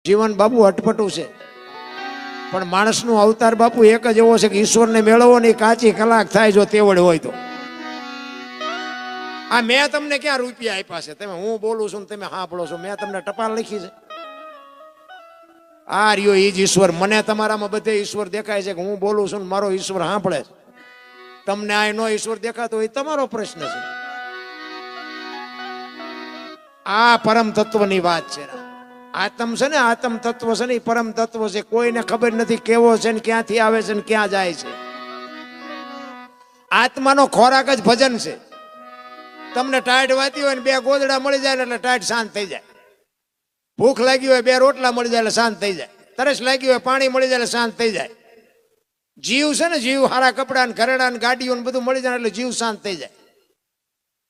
જીવન બાપુ અટપટું છે, પણ માણસનું અવતાર બાપુ એક જ એવો છે કે ઈશ્વરને મેળવવો ને કાચી કલાક થાય જો તેવડ હોય તો. આ મેં તમને ક્યાં રૂપિયા આપ્યા છે? તમે હું બોલું છું તમે સાંભળો છો, મેં તમને ટપાલ લખી છે? આ રહ્યો ઈ જ ઈશ્વર. મને તમારામાં બધે ઈશ્વર દેખાય છે કે હું બોલું છું મારો ઈશ્વર સાંભળે છે. તમને આ નો ઈશ્વર દેખાતો હોય તમારો પ્રશ્ન છે. આ પરમ તત્વની વાત છે. આત્મ છે ને, આત્મ તત્વ છે ને, પરમ તત્વ છે. કોઈને ખબર નથી કેવો છે ને ક્યાંથી આવે છે ને ક્યાં જાય છે. આત્માનો ખોરાક જ ભજન છે. તમને ટાઈટ વાતી હોય ને બે ગોદડા મળી જાય એટલે ટાઈટ શાંત થઈ જાય. ભૂખ લાગી હોય બે રોટલા મળી જાય એટલે શાંત થઈ જાય. તરસ લાગી હોય પાણી મળી જાય એટલે શાંત થઈ જાય. જીવ છે ને, જીવ સારા કપડા ને ઘરેડા ને ગાડીઓ ને બધું મળી જાય એટલે જીવ શાંત થઈ જાય.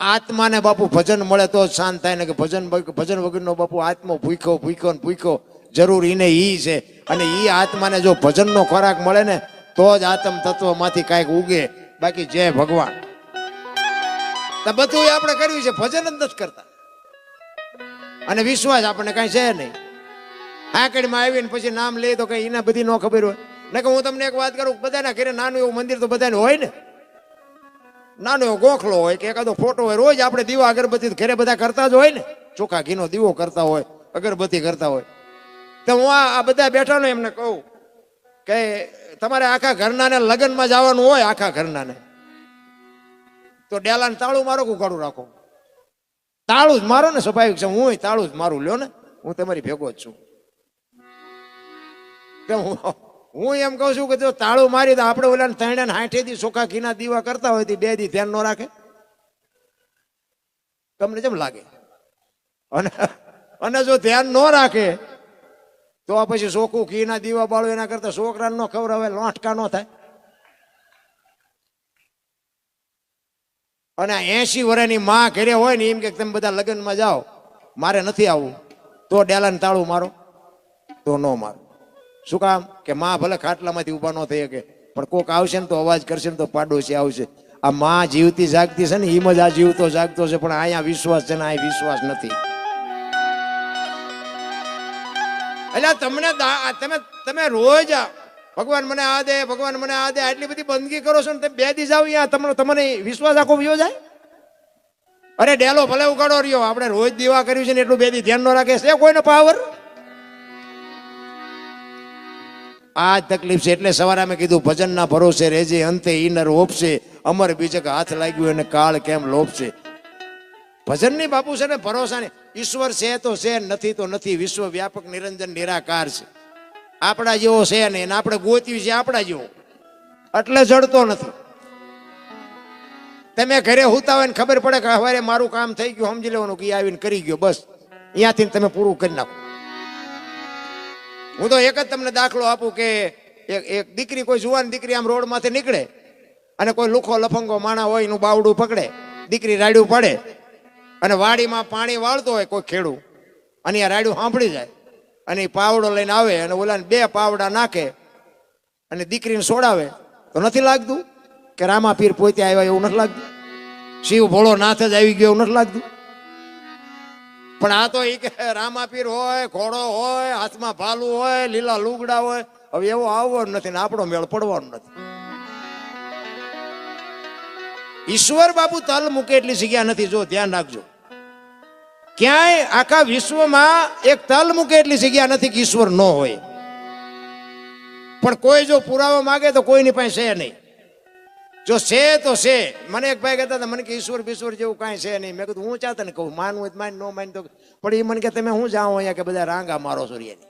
આત્માને બાપુ ભજન મળે તો જ શાંત થાય ને, કે ભજન વગરનો બાપુ આત્મો ભૂખ્યો ભૂખ્યો ને ભૂખ્યો જરૂર ઈને ઈ છે. અને ઈ આત્માને જો ભજનનો ખોરાક મળે ને તો જ આત્મ તત્વમાંથી કાંઈક ઉગે. બાકી જય ભગવાન. તો બધું આપણે કર્યું છે, ભજન જ નથી કરતા. અને વિશ્વાસ આપણને કાંઈ છે નહીં. આંકડીમાં આવીને પછી નામ લે તો કઈ એને બધી ન ખબર હોય ને. કે હું તમને એક વાત કરું, બધાના ઘરે નાનું એવું મંદિર તો બધાને હોય ને. નાનો એવો ગોખલો હોય કે એકાદો ફોટો હોય. રોજ આપણે દીવા અગરબત્તી ઘરે બધા કરતા જ હોય ને. ચોખા ઘીનો દીવો કરતા હોય, અગરબત્તી કરતા હોય. તો હું આ બધા બેઠા ને એમને કહું કે તમારે આખા ઘરના ને લગ્નમાં જવાનું હોય, આખા ઘરના ને, તો ડેલાને તાળું મારો કે ઉઘાડું રાખો? તાળું જ મારો ને, સ્વાભાવિક છે. હું તાળું જ મારું, લ્યો ને, હું તમારી ભેગો જ છું. હું એમ કહું છું કે જો તાળું મારી તો આપણે ઓલા 360 દી ચોખા ઘીના દીવા કરતા હોય 2 દી ધ્યાન ન રાખે? તમને કેમ લાગે? અને જો ધ્યાન ન રાખે તો પછી ચોખ્ખું ઘીના દીવા બાળો એના કરતા છોકરાને ન ખવડાવે, લોટકા ન થાય. અને 80 વર્ષની માં ઘરે હોય ને એમ કે તમે બધા લગ્નમાં જાઓ, મારે નથી આવવું, તો ડેલાને તાળું મારો? તો ન મારો. શું કામ? કે માં ભલે ખાટલામાંથી ઊભા ન થઈ શકે, પણ કોક આવશે ને તો અવાજ કરશે ને તો પાડોશી આવશે. આ માં જીવતી જાગતી છે ને, એમ જ આ જીવતો જાગતો છે. પણ અહીંયા વિશ્વાસ છે ને, અહીં વિશ્વાસ નથી. એટલે તમે રોજ ભગવાન મને આ દે, ભગવાન મને આ દે, આટલી બધી બંદગી કરો છો ને, તમે 2 દી જાવ અહીંયા તમને વિશ્વાસ આખો વયો જાય. અરે ડેલો ભલે ઉગાડો રહ્યો, આપણે રોજ દીવા કર્યું છે ને એટલું 2 દી ધ્યાન ન રાખે છે કોઈનો પાવર? આ તકલીફ છે. એટલે સવારે અમે કીધું ભજનના ભરોસે રહેજે, અંતે ઈનર ઓપશે, અમર બીજક હાથ લાગ્યું અને કાળ કેમ લોપશે. ભજનની બાપુ છે ને ભરોસા ને. ઈશ્વર છે તો છે, નથી તો નથી. વિશ્વ વ્યાપક નિરંજન નિરાકાર છે. આપણા જેવો છે નહીં, આપણે ગોત્યું છે આપણા જેવો, એટલે જડતો નથી. તમે ઘરે હુતા હોય ને ખબર પડે કે હવે મારું કામ થઈ ગયું, સમજી લેવાનું કે આવીને કરી ગયો, બસ અહીંયાથી તમે પૂરું કરી નાખો. હું તો એક જ તમને દાખલો આપું કે એક દીકરી, કોઈ જુવાન દીકરી આમ રોડ માંથી નીકળે અને કોઈ લુખો લફંગો માણા હોય એનું બાવડું પકડે, દીકરી રાડ્યું પડે અને વાડીમાં પાણી વાળતો હોય કોઈ ખેડૂ, અને આ રાડ્યું સાંભળી જાય અને એ પાવડો લઈને આવે અને ઓલાને 2 પાવડા નાખે અને દીકરીને સોડાવે, તો નથી લાગતું કે રામાપીર પોતે આવ્યા એવું નથી લાગતું? શિવ ભોળો નાથ જ આવી ગયો એવું નથી લાગતું? પણ આ તો એ કે રામાપીર હોય, ઘોડો હોય, હાથમાં ભાલું હોય, લીલા લુગડા હોય. હવે એવો આવવો નથી ને આપણો મેળ પડવાનો નથી. ઈશ્વર બાપુ તલ મૂકે એટલી જગ્યા નથી. જો ધ્યાન રાખજો, ક્યાંય આખા વિશ્વમાં એક તલ મૂકે એટલી જગ્યા નથી કે ઈશ્વર ન હોય. પણ કોઈ જો પુરાવો માગે તો કોઈની પાસે છે નહીં. જો છે તો છે. મને એક ભાઈ કહેતા હતા, મને કે ઈશ્વર બીશ્વર જેવું કાંઈ છે નહીં. મેં કીધું હું ચાહતા ને કહું માનવું હોય માન, ન માન તો. પણ એ મને કે તમે હું જાઓ અહીંયા કે બધા રાંગા મારો સૂર્યની.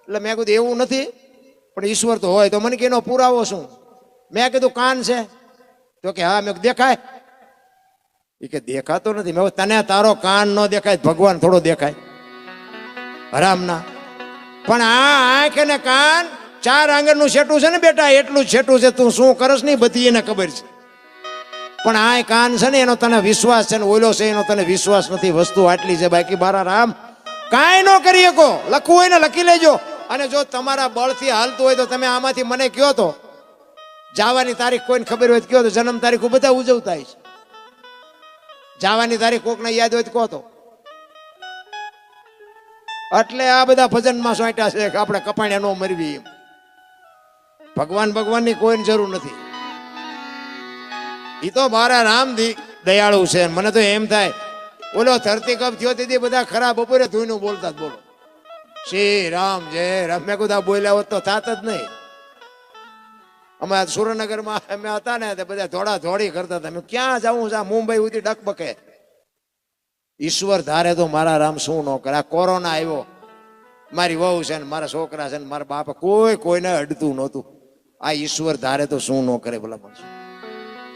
એટલે મેં કીધું એવું નથી, પણ ઈશ્વર તો હોય. તો મને કે એનો પુરાવો શું? મેં કીધું કાન છે. તો કે હા. મેં દેખાય? એ કે દેખાતો નથી. મેં તને તારો કાન ન દેખાય, ભગવાન થોડો દેખાય હરામના? પણ આ આંખ અને કાન 4 આંગળનું છેટું છે ને બેટા, એટલું જ છેટું છે. તું શું કરસ નહીં બધી એને ખબર છે. પણ આ કાન છે ને એનો તને વિશ્વાસ છે ને, ઓલો છે એનો તને વિશ્વાસ નથી. વસ્તુ આટલી છે. બાકી મારા રામ કાંઈ ન કરી શકો. લખવું હોય ને લખી લેજો. અને જો તમારા બળથી હાલતું હોય તો તમે આમાંથી મને કહો તો, જવાની તારીખ કોઈને ખબર હોય તો કહો તો. જન્મ તારીખ બધા ઉજવતા છે. જવાની તારીખ કોકને યાદ હોય તો કહો તો. એટલે આ બધા ભજનમાં સોંટ્યા છે કે આપણે કપાણ્યા નો મરવી. એમ ભગવાનની કોઈની જરૂર નથી. એ તો મારા રામ દયાળુ છે. મને તો એમ થાય ઓલો ધરતી કપ થયો તેથી બધા ખરા બપોરે ધોઈનું બોલતા જ બોલો શ્રી રામ જય રામ. મેં કીધું બોલ્યા હોત તો થાત જ નહીં. અમે સુરેન્દ્રનગરમાં અમે હતા ને બધા ધોડા ધોડી કરતા હતા. ક્યાં જવું છે મુંબઈ સુધી ડકબકે. ઈશ્વર ધારે તો મારા રામ શું ન કરે. આ કોરોના આવ્યો, મારી વહુ છે ને મારા છોકરા છે ને મારા બાપા કોઈને અડતું નહોતું. આ ઈશ્વર ધારે તો શું ન કરે ભલા માણસો.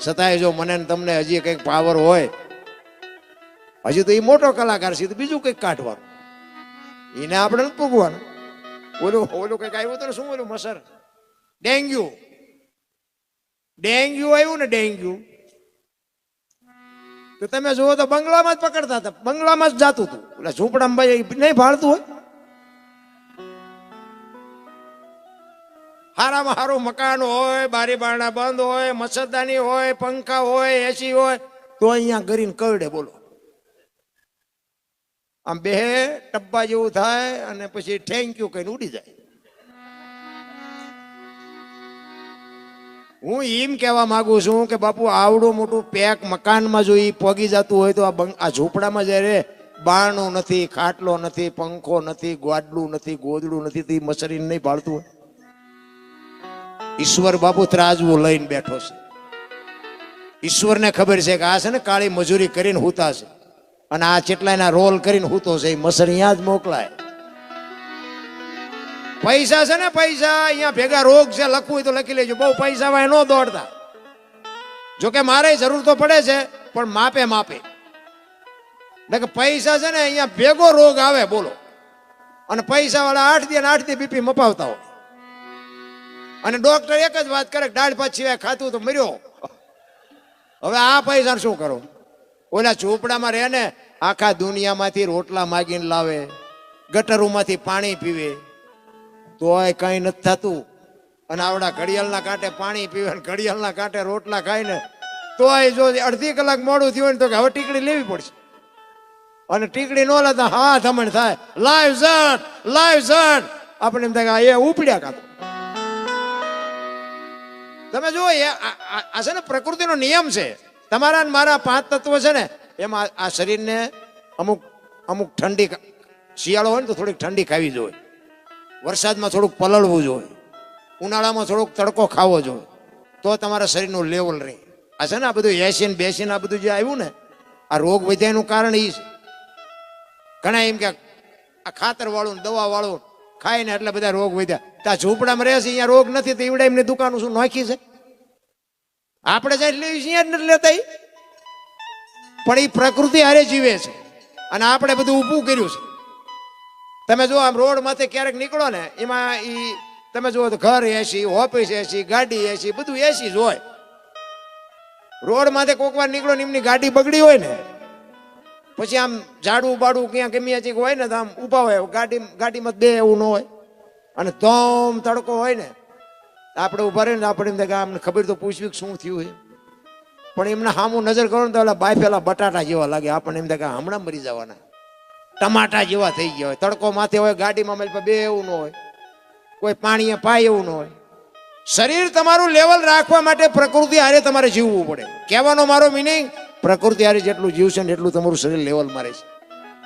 છતાંય જો મને તમને હજી કંઈક પાવર હોય, હજી તો એ મોટો કલાકાર છે, તો બીજું કંઈક કાઢવાનું, એને આપણે નથી પૂગવાનું. ઓલું કંઈક આવ્યું હતું ને, શું ઓલું મસર ડેન્ગ્યુ આવ્યું ને ડેન્ગ્યુ, તો તમે જુઓ તો બંગલામાં જ પકડતા હતા, બંગલામાં જ જાતું હતું. એટલે ઝૂંપડામાં ભાઈ નહીં ભાળતું હોય. હારામાં હારું મકાન હોય, બારી બારણા બંધ હોય, મચ્છરદાની હોય, પંખા હોય, એસી હોય, તો અહીંયા કરીને કરડે બોલો. આમ બે ટબ્બા જેવું થાય અને પછી થેન્ક યુ કહીને ઉડી જાય. હું એમ કહેવા માંગુ છું કે બાપુ આવડું મોટું પેક મકાનમાં જો એ પોગી જતું હોય તો આ ઝૂંપડામાં જ્યારે બારણું નથી, ખાટલો નથી, પંખો નથી, ગોડલું નથી, ગોદડું નથી, તો એ મસરીને નહીં ભાળતું હોય. ઈશ્વર બાપુ ત્રાજવું લઈને બેઠો છે. ઈશ્વરને ખબર છે કે આ છે ને કાળી મજૂરી કરીને હૂતા છે અને આ ચેટલાના રોલ કરીને હૂતો છે. એ મસર અહીંયા જ મોકલાય. પૈસા છે ને પૈસા અહીંયા ભેગા રોગ છે, લખવું હોય તો લખી લેજો. બહુ પૈસા વાય ન દોડતા. જોકે મારે જરૂર તો પડે છે પણ માપે માપે. એટલે કે પૈસા છે ને અહીંયા ભેગો રોગ આવે બોલો. અને પૈસા વાળા 8 દી અને 8 દી બીપી મપાવતા હોય. અને ડોક્ટર એક જ વાત કરે, દાળ ભાત સિવાય ખાતું તો મર્યો. હવે આ પૈસા શું કરો? ઓલા ઝૂંપડામાં રહે ને, આખા દુનિયામાંથી રોટલા માગીને લાવે, ગટરોમાંથી પાણી પીવે, તોય કઈ નથી થતું. અને આવડા ઘડિયાળના કાંઠે પાણી પીવે, ઘડિયાળના કાંઠે રોટલા ખાય ને તોય જો અડધી કલાક મોડું થયું ને તો કે હવે ટીકડી લેવી પડશે. અને ટીકડી ન લેતા હા ધમણ થાય, લાઈવ ઝટ. આપણે એમ થાય એ ઉપડ્યા કાતો. તમે જુઓ આ છે ને પ્રકૃતિનો નિયમ છે. તમારા ને મારા 5 તત્વો છે ને, એમાં આ શરીરને અમુક ઠંડી, શિયાળો હોય ને તો થોડીક ઠંડી ખાવી જોઈએ, વરસાદમાં થોડુંક પલળવું જોઈએ, ઉનાળામાં થોડોક તડકો ખાવો જોઈએ, તો તમારા શરીરનું લેવલ રહે. આ છે ને આ બધું એસિન બેસીન આ બધું જે આવ્યું ને, આ રોગ વધ્યાનું કારણ એ છે. ઘણા એમ કે આ ખાતર વાળું દવા વાળું ખાય ને એટલે બધા રોગ વધ્યા. ત્યાં ઝૂંપડામાં રહે છે, અહીંયા રોગ નથી, તો એવડે એમની દુકાનો શું નાખી છે? આપણે જાય લેવી છે જ નથી લેતા. પણ એ પ્રકૃતિ હારે જીવે છે અને આપણે બધું ઊભું કર્યું છે. તમે જો આમ રોડ માંથી ક્યારેક નીકળો ને, એમાં ઈ તમે જુઓ તો ઘર એસી, ઓફિસ એસી, ગાડી એસી, બધું એસી જ હોય. રોડ માંથી કોક વાર નીકળો ને એમની ગાડી બગડી હોય ને, પછી આમ ઝાડું બાડું ક્યાં ગમે ચીક હોય ને તો આમ ઊભા હોય, ગાડીમાં બે એવું ન હોય. અને ધોમ તડકો હોય ને, આપણે ઉભા રહીને આપણે એમ થાય કે આમને ખબર તો પૂછવી શું થયું છે. પણ એમને સામું નજર કરો ને તો ઓલા બાફેલા બટાટા જેવા લાગે. આપણને એમ થાય કે હમણાં મરી જવાના, ટમાટા જેવા થઈ ગયા હોય. તડકો માથે હોય, ગાડીમાં મેં બે એવું ન હોય, કોઈ પાણીએ પાય એવું ન હોય. શરીર તમારું લેવલ રાખવા માટે પ્રકૃતિ હારે તમારે જીવવું પડે. કહેવાનો મારો મિનિંગ, પ્રકૃતિ હારે જેટલું જીવશે ને એટલું તમારું શરીર લેવલમાં રહેશે.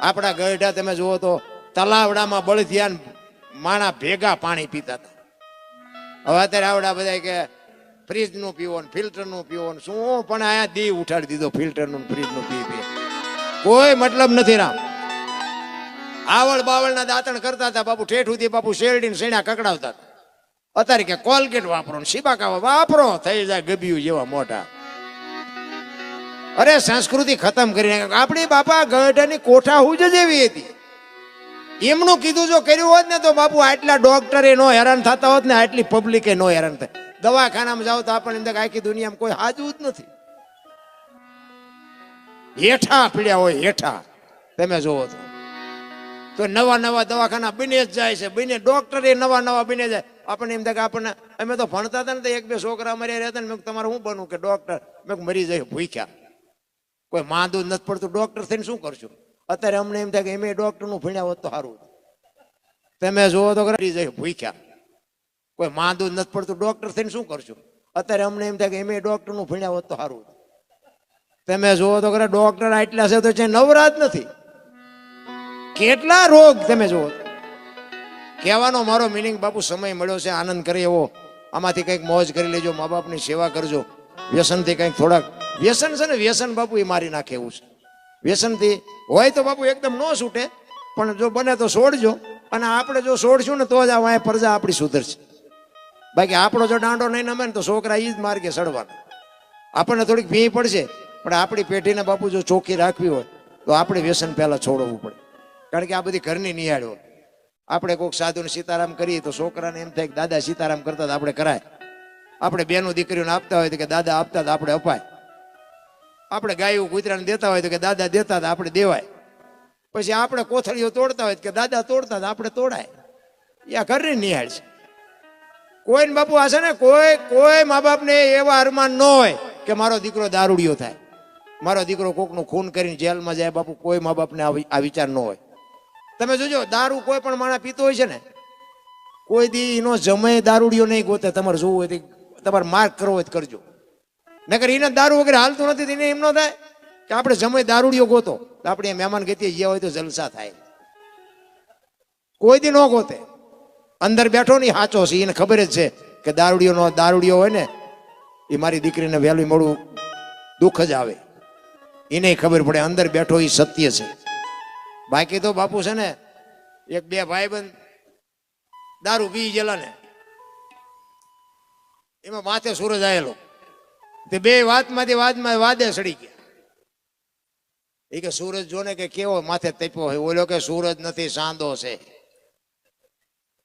આપણા ગઢડા તમે જુઓ તો તલાવડામાં બળદિયાન માણા ભેગા પાણી પીતા હતા. હવે અત્યારે આવડા બધા કે ફ્રીજનું પીવો ને ફિલ્ટરનું પીવો ને શું, પણ આયા દી ઉઠાડી દીધો ફિલ્ટરનું ફ્રીજનું પી. કોઈ મતલબ નથી રામ. આવળ બાવળના દાંતણ કરતા હતા બાપુ, ઠેઠ સુધી બાપુ શેરડીને શેણા કકડાવતા હતા. અત્યારે કે કોલગેટ વાપરો ને શિબાકા વાપરો, થઈ જાય ગબિયું જેવા મોટા. અરે સંસ્કૃતિ ખતમ કરીને આપણી બાપા ગઢની કોઠા હું જ જેવી હતી. એમનું કીધું જો કર્યું હોત ને તો બાપુ આટલા ડોક્ટરે નો હેરાન થતા હોત ને, આટલી પબ્લિકે નો હેરાન થાય. દવાખાનામાં જાવ તો આપણને આખી દુનિયામાં કોઈ હાજુ જ નથી. હેઠા પીડ્યા હોય હેઠા. તમે જોવો તો નવા નવા દવાખાના બને જ જાય છે, બને ડોક્ટર એ નવા બને જાય. આપણને એમ થાય કે આપણને, અમે તો ભણતા હતા ને તો 1-2 છોકરા મર્યા રહેતા ને, મેં તમારે શું બનવું કે ડોક્ટર? મેં મરી જાય ભૂખ્યા, કોઈ માંદું નથી પડતું, ડોક્ટર થઈને શું કરશું? અત્યારે અમને એમ થાય કે એમ ડોક્ટરનું ભણ્યા હોત તો સારું. તમે જુઓ તો કરી જાય ભૂખ્યા, કોઈ માંદું નથી પડતું, ડોક્ટર થઈને શું કરશું? અત્યારે અમને એમ થાય કે એમ ડોક્ટરનું ભણ્યા હોત તો સારું. તમે જુઓ તો ખરા ડોક્ટર આટલા છે તો છે નવરા જ નથી. કેટલા રોગ તમે જુઓ. કહેવાનો મારો મિનિંગ બાપુ સમય મળ્યો છે આનંદ કરે એવો, આમાંથી કંઈક મોજ કરી લેજો, મા બાપની સેવા કરજો. વ્યસનથી કંઈક થોડાક, વ્યસન છે ને વ્યસન બાપુ એ મારી નાખે એવું છે. વ્યસનથી હોય તો બાપુ એકદમ ન છૂટે, પણ જો બને તો છોડજો. અને આપણે જો છોડશું ને તો જ આ પ્રજા આપણી સુધરશે. બાકી આપણો જો દાંડો નહીં નમે ને તો છોકરા એ જ માર્ગે ચડવાના. આપણને થોડીક ભી પડશે, પણ આપણી પેઢીને બાપુ જો ચોખ્ખી રાખવી હોય તો આપણે વ્યસન પહેલા છોડવું પડે. કારણ કે આ બધી ઘરની નિહાળ હોય. આપણે કોઈક સાધુને સીતારામ કરીએ તો છોકરાને એમ થાય કે દાદા સીતારામ કરતા તો આપણે કરાય. આપણે બેનું દીકરીઓને આપતા હોય તો કે દાદા આપતા તો આપણે અપાય. આપણે ગાયું કૂતરાને દેતા હોય તો કે દાદા દેતા તો આપણે દેવાય. પછી આપણે કોથળીઓ તોડતા હોય કે દાદા તોડતા તો આપણે તોડાય. એ આ ઘરની નિહાળ છે. કોઈને બાપુ આ છે ને કોઈ મા બાપને એવા અરમાન ન હોય કે મારો દીકરો દારૂડિયો થાય, મારો દીકરો કોકનું ખૂન કરીને જેલમાં જાય. બાપુ કોઈ મા બાપને આ વિચાર ન હોય. તમે જોજો દારૂ કોઈ પણ માણસ પીતો હોય છે ને, કોઈ દી એનો જમે દારૂડિયો નહીં ગોતે. તમારે જોવું હોય તો તમારે માર્ક કરવો હોય તો કરજો. નકર એને દારૂ વગેરે હાલતું નથી. એને એમ ન થાય કે આપણે જમે દારૂડિયો ગોતો તો આપણે મહેમાન ગતિએ ગયા હોય તો જલસા થાય. કોઈ દી ન ગોતે. અંદર બેઠો નહીં સાચો છે, એને ખબર જ છે કે દારૂડિયો હોય ને એ મારી દીકરીને વહેલું મોડું દુઃખ જ આવે. એને ખબર પડે અંદર બેઠો એ સત્ય છે. બાકી તો બાપુ છે ને એક બે ભાઈબંધ દારૂ પી ગયેલા ને એમાં માથે સૂરજ આવેલો, તે બે વાતમાંથી વાદે સડી ગયા. એ કે સૂરજ જો ને કે કેવો માથે તપ્યો હોય. ઓલો કે સૂરજ નથી સાંધો છે.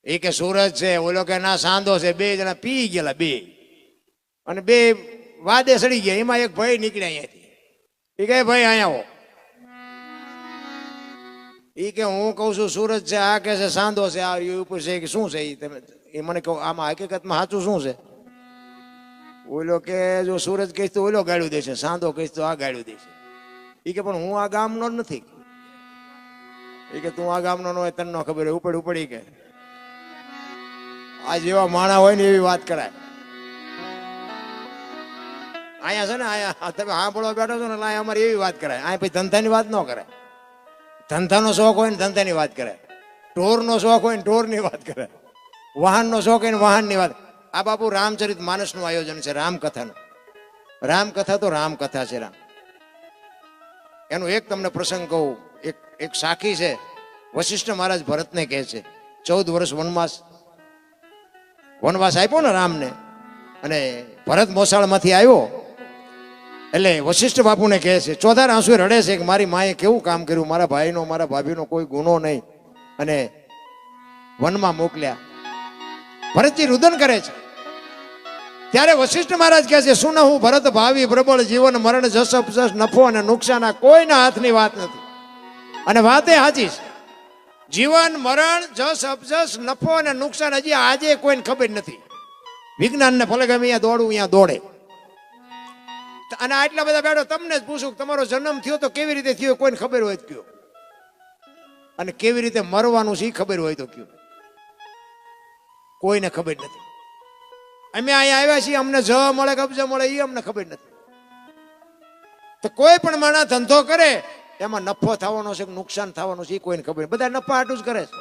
એ કે સૂરજ છે, ઓલો કે ના સાંધો છે. બે જણા પી ગયેલા બે, અને બે વાદે સડી ગયા. એમાં એક ભાઈ નીકળ્યા અહીંયાથી. એ કે ભાઈ અહીંયા આવો. એ કે હું કહું છું સૂરજ છે, આ કે છે સાંધો છે, આ ઉપર છે. કે શું છે એ મને કહું આમાં હકીકતમાં સાચું શું છે? ઓલો કે જો સૂરજ કહીશ તો ઓલો ગાળ્યું દેશે, સાંધો કહીશ તો આ ગાળ્યું દેશે. એ કે પણ હું આ ગામનો જ નથી. એ કે તું આ ગામનો ન હોય તને ન ખબર હોય. ઉપડી કે આ જેવા માણા હોય ને એવી વાત કરાય. અહીંયા છે ને અહીંયા તમે સાંભળવા બેઠો છો ને અહીંયા અમારે એવી વાત કરાય. અહીંયા પછી ધંધાની વાત ન કરાય. ધંધાનો શોખ હોય ને ધંધાની વાત કરાય. ઢોરનો શોખ હોય ને ઢોરની વાત કરાય. વાહનનો શોખ હોય ને વાહનની વાત. આ બાપુ રામચરિત માનસનું આયોજન છે, રામકથાનું. રામકથા તો રામકથા છે. રામ એનું એક તમને પ્રસંગ કહું. એક સાખી છે. વશિષ્ઠ મહારાજ ભરતને કહે છે 14 વર્ષ વનવાસ આપ્યો ને રામને, અને ભરત મોસાળમાંથી આવ્યો એટલે વશિષ્ઠ બાપુને કહે છે, ચોધાર આંસુ રડે છે કે મારી માએ કેવું કામ કર્યું, મારા ભાઈનો મારા ભાભીનો કોઈ ગુનો નહીં અને વનમાં મોકલ્યા. ભરતજી રુદન કરે છે. ત્યારે વશિષ્ઠ મહારાજ કહે છે, શું હું ભરત ભાવી પ્રબળ જીવન મરણ જસ અપજસ નફો અને નુકસાન આ કોઈના હાથની વાત નથી. અને વાત એ સાચી છે. જીવન મરણ જસ અપજસ નફો અને નુકસાન હજી આજે કોઈને ખબર નથી. વિજ્ઞાનને ભલે ગમે અહીંયા દોડવું અહીંયા દોડે. અને આટલા બધા બેઠો તમને જ પૂછું તમારો જન્મ થયો તો કેવી રીતે થયો કોઈને ખબર હોય તો કયો, અને કેવી રીતે મરવાનું છે એ ખબર હોય તો કયો. કોઈને ખબર નથી. અમે અહીંયા આવ્યા છીએ, અમને જ મળે કબજો મળે એ અમને ખબર નથી. તો કોઈ પણ માણસ ધંધો કરે એમાં નફો થવાનો છે કે નુકસાન થવાનું છે એ કોઈને ખબર નહીં. બધા નફા હાટું જ કરે છે.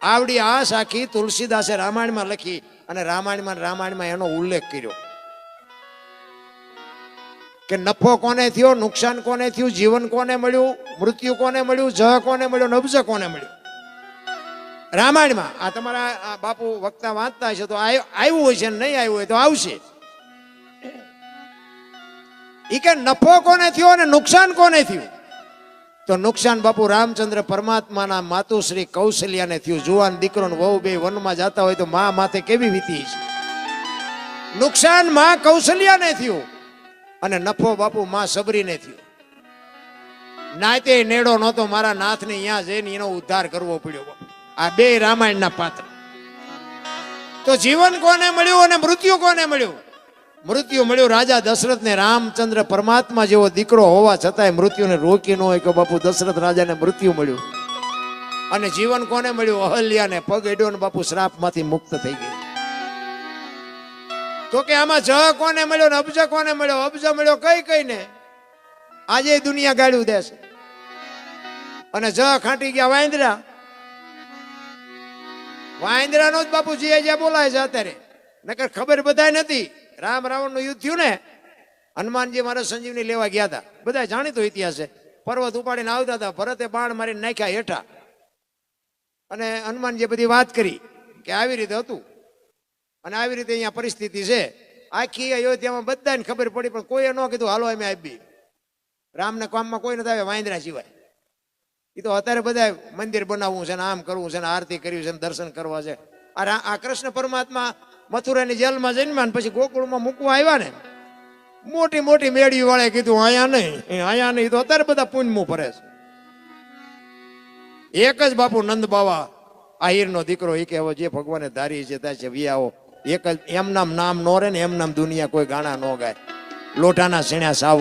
આવડી આ સાખી તુલસીદાસે રામાયણમાં લખી, અને રામાયણમાં એનો ઉલ્લેખ કર્યો કે નફો કોને થયો, નુકસાન કોને થયું, જીવન કોને મળ્યું, મૃત્યુ કોને મળ્યું, જ કોને મળ્યું, નબજ કોને મળ્યું. રામાયણમાં આ તમારા બાપુ વક્તા વાંચતા હશે તો આવ્યું હોય છે, નહીં આવ્યું હોય તો આવશે. એ કે નફો કોને થયો અને નુકસાન કોને થયું? તો નુકસાન બાપુ રામચંદ્ર પરમાત્માના માતુશ્રી કૌશલ્યાને થયું. જુવાન દીકરો ને વહુ બે વનમાં જતા હોય તો મા માથે કેવી વીતી છે. નુકસાન માં કૌશલ્યાને થયું અને નફો બાપુ માં સબરીને થયો. નાતે નેડો નહોતો મારા નાથને અહીંયા જઈને એનો ઉદ્ધાર કરવો પડ્યો. બાપુ આ બે રામાયણના પાત્ર. તો જીવન કોને મળ્યું અને મૃત્યુ કોને મળ્યું? મૃત્યુ મળ્યું રાજા દશરથને. રામચંદ્ર પરમાત્મા જેવો દીકરો હોવા છતાંય મૃત્યુને રોકી ન હોય કે બાપુ દશરથ રાજાને મૃત્યુ મળ્યું. અને જીવન કોને મળ્યું? અહલ્યાને. પગ એડ્યો ને બાપુ શ્રાપમાંથી મુક્ત થઈ ગઈ. તો કે આમાં જ કોને મળ્યો ને અબજ કોને મળ્યો? અબજ મળ્યો કઈ કઈ ને. આજે દુનિયા ગાળ્યું દેશે. અને જ ખાંટી ગયા વાંદરા. વાંદરાનો જ બાપુ જે બોલાય છે અત્યારે. નકર ખબર બધાય નથી. રામ રાવણ નું યુદ્ધ થયું ને, હનુમાનજી મારા સંજીવની લેવા ગયા હતા. બધા જાણીતો ઇતિહાસ છે. પર્વત ઉપાડીને આવતા હતા, ભરતે બાણ મારીને નાખ્યા હેઠા. અને હનુમાનજી બધી વાત કરી કે આવી રીતે હતું અને આવી રીતે અહીંયા પરિસ્થિતિ છે. આખી અયોધ્યામાં બધાને ખબર પડી, પણ કોઈએ ન કીધું હાલો અમે આવી. રામને કામમાં કોઈ નથી આવે વાંદરા સિવાય. એ તો અત્યારે બધા મંદિર બનાવવું છે ને આમ કરવું છે ને આરતી કરવી છે ને દર્શન કરવા છે. આ કૃષ્ણ પરમાત્મા મથુરાની જેલમાં જઈને પછી ગોકુળમાં મૂકવા આવ્યા ને, મોટી મોટી મેળી વાળે કીધું અહીંયા નહીં તો અત્યારે બધા પુણ્યમું ભરે છે. એક જ બાપુ નંદ બાવા આહિરનો દીકરો એ કે હવે જે ભગવાને ધારી છે ત્યાં છે વિયાઓ. એક જ એમ નામ નો રે ને એમ નામ દુનિયા કોઈ ગાણા ન ગાય. લોટાના સીણ્યા સાવ